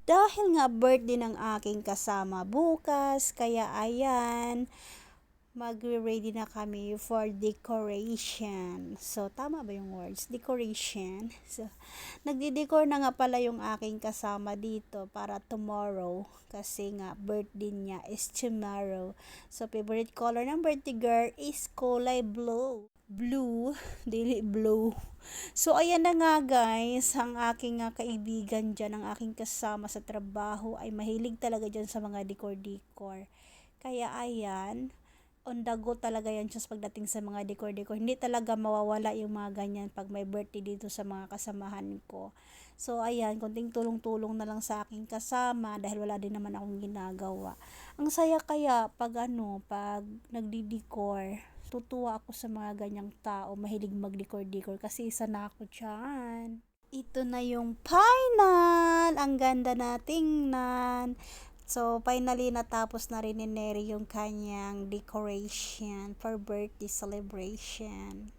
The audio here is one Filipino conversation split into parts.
Dahil nga birthday ng aking kasama bukas, kaya ayan, magre-ready na kami for decoration. So, tama ba yung words? Decoration. So, nagdi-decor na nga pala yung aking kasama dito para tomorrow. Kasi nga, birthday niya is tomorrow. So, favorite color ng birthday girl is kulay blue. Blue, dili blue. So, ayan na nga guys, ang aking kaibigan dyan, ang aking kasama sa trabaho ay mahilig talaga dyan sa mga decor-decor. Kaya ayan, on the go talaga yan just pagdating sa mga decor-decor. Hindi talaga mawawala yung mga ganyan pag may birthday dito sa mga kasamahan ko. So ayan, konting tulong-tulong na lang sa aking kasama dahil wala din naman akong ginagawa. Ang saya kaya pag pag nagdi-decor. Tutuwa ako sa mga ganyang tao, mahilig mag-decor-decor kasi isa na ako dyan. Ito na yung final! Ang ganda na tingnan. So, finally, natapos na rin ni Neri yung kanyang decoration for birthday celebration.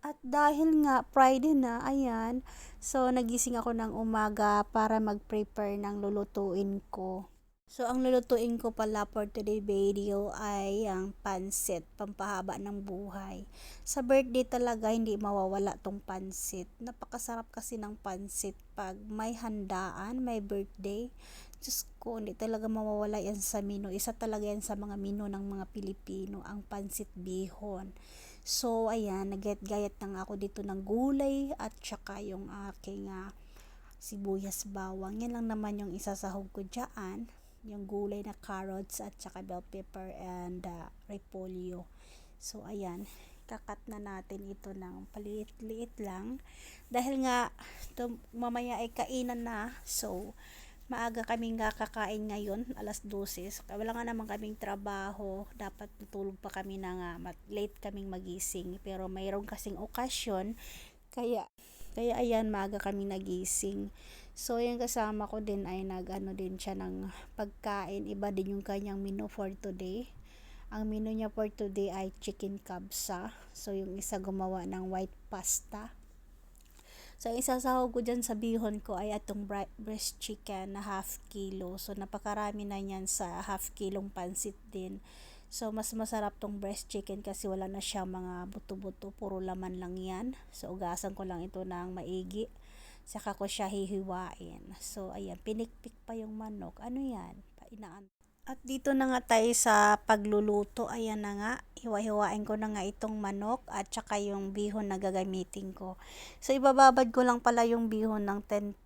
At dahil nga Friday na, ayan, so nagising ako ng umaga para mag-prepare ng lulutuin ko. So, ang lulutuin ko pala for today video ay ang pansit, pampahaba ng buhay. Sa birthday talaga, hindi mawawala tong pansit. Napakasarap kasi ng pansit pag may handaan, may birthday. Diyos ko, hindi talaga mawawala yan sa menu. Isa talaga yan sa mga menu ng mga Pilipino, ang pansit bihon. So, ayan, nagayat-gayat na nga ako dito ng gulay at saka yung aking sibuyas bawang. Yan lang naman yung isasahog ko dyan, yung gulay na carrots at saka bell pepper and repolyo. So ayan, kakat na natin ito ng paliit-liit lang dahil nga mamaya ay kainan na. So maaga kaming kakain ngayon, alas 12. So, wala nga naman kaming trabaho, dapat tutulog pa kami na nga, late kaming magising, pero mayroon kasing okasyon, kaya ayan, maaga kami nagising. So, yung kasama ko din ay nag-ano din siya ng pagkain. Iba din yung kanyang menu for today. Ang menu niya for today ay chicken kabsa. So, yung isa gumawa ng white pasta. So, yung isasahog ko dyan sa bihon ko ay atong breast chicken na half kilo. So, napakarami na yan sa half kilong pansit din. So, mas masarap tong breast chicken kasi wala na siya mga buto-buto. Puro laman lang yan. So, ugasan ko lang ito ng maigi. Saka ko siya hihiwain. So, ayan. Pinikpik pa yung manok. Ano yan? At dito na nga tayo sa pagluluto. Ayan na nga. Hiwa-hiwain ko na nga itong manok at saka yung bihon na gagamitin ko. So, ibababad ko lang pala yung bihon ng 10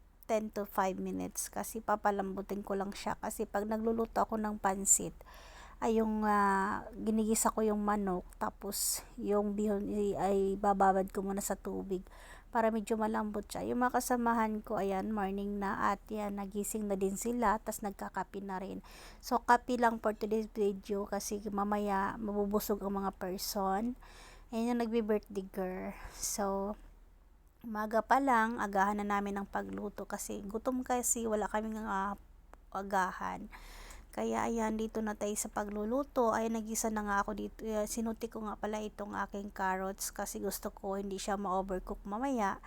to 5 minutes kasi papalambutin ko lang siya kasi pag nagluluto ako ng pansit ay yung ginigisa ko yung manok tapos yung bihon ay bababad ko muna sa tubig para medyo malambot siya. Yung mga kasamahan ko, ayan, morning na at yan, nagising na din sila tas nagkakape na rin. So, kape lang for today's video kasi mamaya mabubusog ang mga person. Ayan yung nagbe-birthday girl. So, umaga pa lang, agahan na namin ng pagluto kasi gutom kasi wala kaming agahan. Kaya ayan, dito na tayo sa pagluluto. Ay, nagisa na nga ako dito. Sinuti ko nga pala itong aking carrots kasi gusto ko hindi siya ma-overcook mamaya.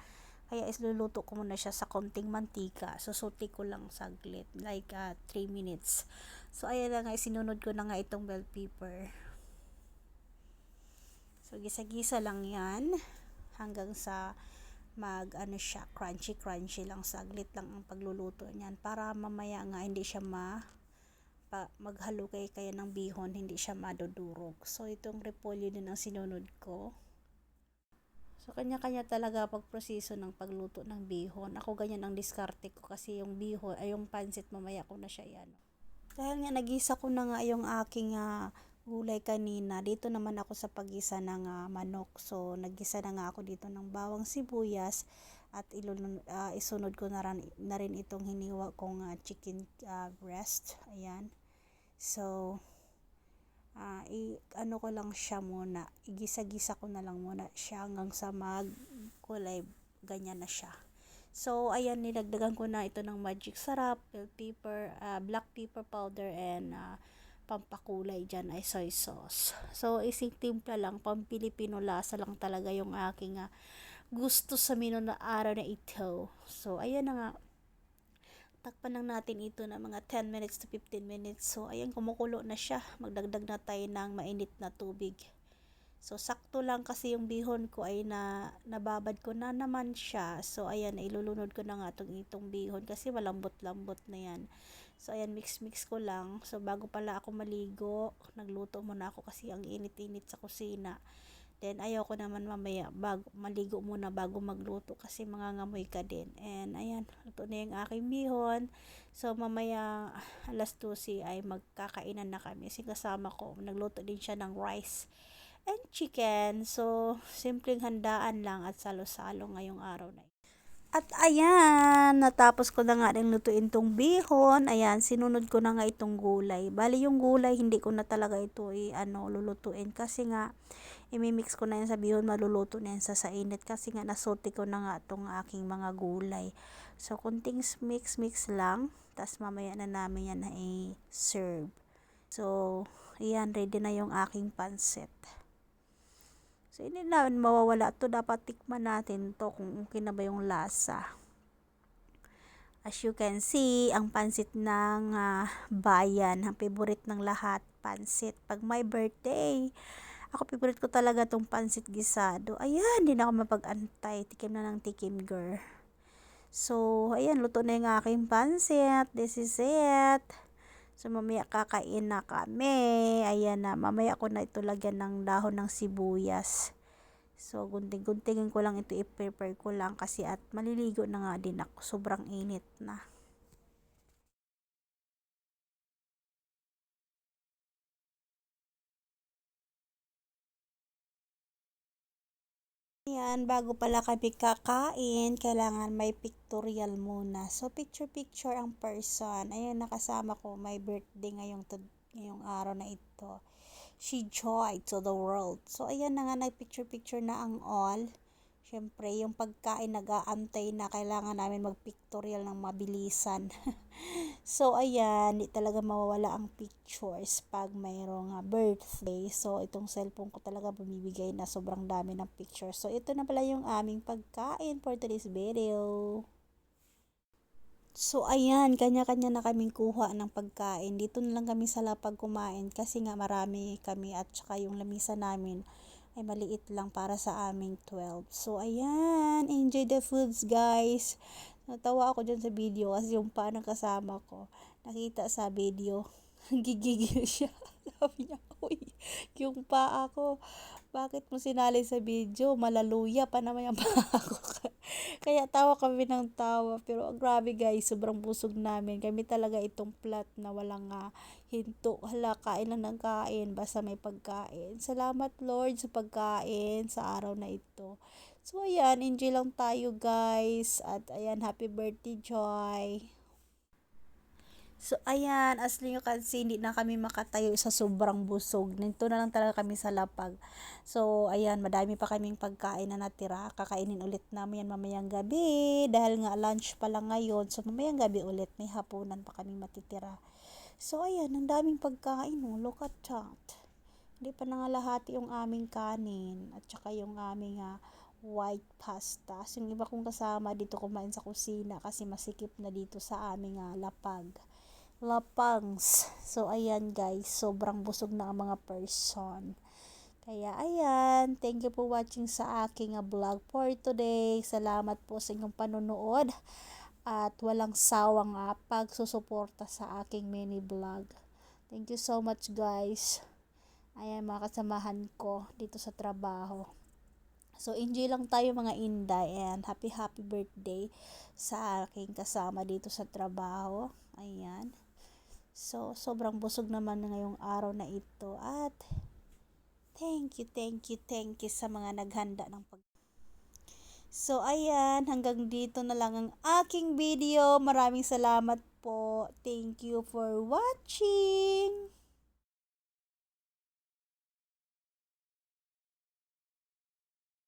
Kaya isluluto ko muna siya sa konting mantika. Susuti ko lang saglit, like 3 minutes. So ayan na nga, sinunod ko na nga itong bell pepper. So gisa-gisa lang yan hanggang sa siya, crunchy lang, saglit lang ang pagluluto niyan para mamaya nga hindi siya maghalo kaya ng bihon, hindi siya madudurog. So itong repolyo din ang sinunod ko. So kanya-kanya talaga pagproseso ng pagluto ng bihon. Ako ganyan ang diskarte ko kasi yung bihon ay yung pansit mamaya ko na siya yan. Dahil nga nagisa ko na nga yung aking gulay kanina, dito naman ako sa paggisa ng manok. So naggisa na nga ako dito ng bawang sibuyas at isunod ko na rin itong hiniwa kong chicken breast. Ayan. So, ano ko lang siya muna, igisa-gisa ko na lang muna siya hanggang sa kulay ganyan na siya. So, ayan, nilagdagan ko na ito ng magic sarap, bell pepper, black pepper powder, and pampakulay dyan ay soy sauce. So, isang timpla lang, pang-Pilipino lasa lang talaga yung aking gusto sa menu na araw na ito. So, ayan na nga, Takpan lang natin ito na mga 10 minutes to 15 minutes. So, ayan, kumukulo na siya. Magdagdag na tayo ng mainit na tubig. So, sakto lang kasi yung bihon ko ay nababad ko na naman siya. So, ayan, ilulunod ko na nga itong bihon kasi malambot-lambot na yan. So, ayan, mix-mix ko lang. So, bago pala ako maligo, nagluto muna ako kasi ang init-init sa kusina. Then, ayaw ko naman mamaya maligo muna bago magluto kasi mangangamoy ka din. And, ayan, luto na yung aking bihon. So, mamaya alas 12 ay magkakainan na kami. Kasi kasama ko, nagluto din siya ng rice and chicken. So, simpleng handaan lang at salo-salo ngayong araw na ito. At ayan, natapos ko na nga rin lutuin tong bihon. Ayan, sinunod ko na nga itong gulay. Bali yung gulay, hindi ko na talaga ito lulutuin. Kasi nga, imimix ko na yan sa bihon, maluluto na yan sa init. Kasi nga, nasote ko na nga itong aking mga gulay. So, kunting mix lang. Tapos mamaya na namin yan na i-serve. So, ayan, ready na yung aking pansit. So, hindi naman mawawala to. Dapat tikman natin to kung okay na ba yung lasa. As you can see, ang pansit ng bayan, ang favorite ng lahat, pansit. Pag my birthday, ako favorite ko talaga tong pansit gisado. Ayan, hindi na ako mapag-antay. Tikim na ng tikim, girl. So, ayan, luto na yung aking pansit. This is it. So, mamaya kakain na kami. Ayan na, mamaya ko na ito lagyan ng dahon ng sibuyas. So, gunting-guntingin ko lang ito, i-prepare ko lang kasi at maliligo na nga din ako. Sobrang init na. Ayan, bago pala kami kakain, kailangan may pictorial muna. So, picture-picture ang person. Ayan, nakasama ko, may birthday ngayong araw na ito. She joy to the world. So, ayan na nga, nag-picture-picture na ang all. Siyempre, yung pagkain nag-aantay na kailangan namin mag-pictorial ng mabilisan. So, ayan, di talaga mawawala ang pictures pag mayroong birthday. So, itong cellphone ko talaga bumibigay na sobrang dami ng pictures. So, ito na pala yung aming pagkain for today's video. So, ayan, kanya-kanya na kaming kuha ng pagkain. Dito na lang kami sa lapag kumain kasi nga marami kami at saka yung lamisa namin ay maliit lang para sa aming 12. So, ayan, enjoy the foods, guys. Natawa ako dyan sa video kasi yung pa ng kasama ko, nakita sa video, gigigil siya. Sabi niya, uy, yung pa ako, bakit mo sinali sa video? Malaluya pa naman yung pa ako. Kaya tawa kami ng tawa. Pero grabe guys, sobrang busog namin. Kami talaga itong plat na walang hinto. Hala, kain lang ng kain. Basta may pagkain. Salamat Lord sa pagkain sa araw na ito. So ayan, enjoy lang tayo guys. At ayan, happy birthday Joy. So, ayan, as you can see, hindi na kami makatayo sa sobrang busog. Nito na lang talaga kami sa lapag. So, ayan, madami pa kaming pagkain na natira. Kakainin ulit namin yan mamayang gabi. Dahil nga lunch pa lang ngayon. So, mamayang gabi ulit, may hapunan pa kaming matitira. So, ayan, ang daming pagkain. Oh. Look at that. Hindi pa nangalahati yung aming kanin. At saka yung aming white pasta. So, yung iba kong kasama dito kumain sa kusina kasi masikip na dito sa aming lapag. Lapangs. So, ayan guys, sobrang busog na ang mga person. Kaya, ayan, thank you for watching sa aking vlog for today. Salamat po sa inyong panonood at walang sawang pagsusuporta sa aking mini vlog. Thank you so much guys. Ayan, mga kasamahan ko dito sa trabaho. So, enjoy lang tayo mga inday and happy birthday sa aking kasama dito sa trabaho. Ayan. So, sobrang busog naman ngayong araw na ito at thank you sa mga naghanda ng So, ayan, hanggang dito na lang ang aking video. Maraming salamat po. Thank you for watching.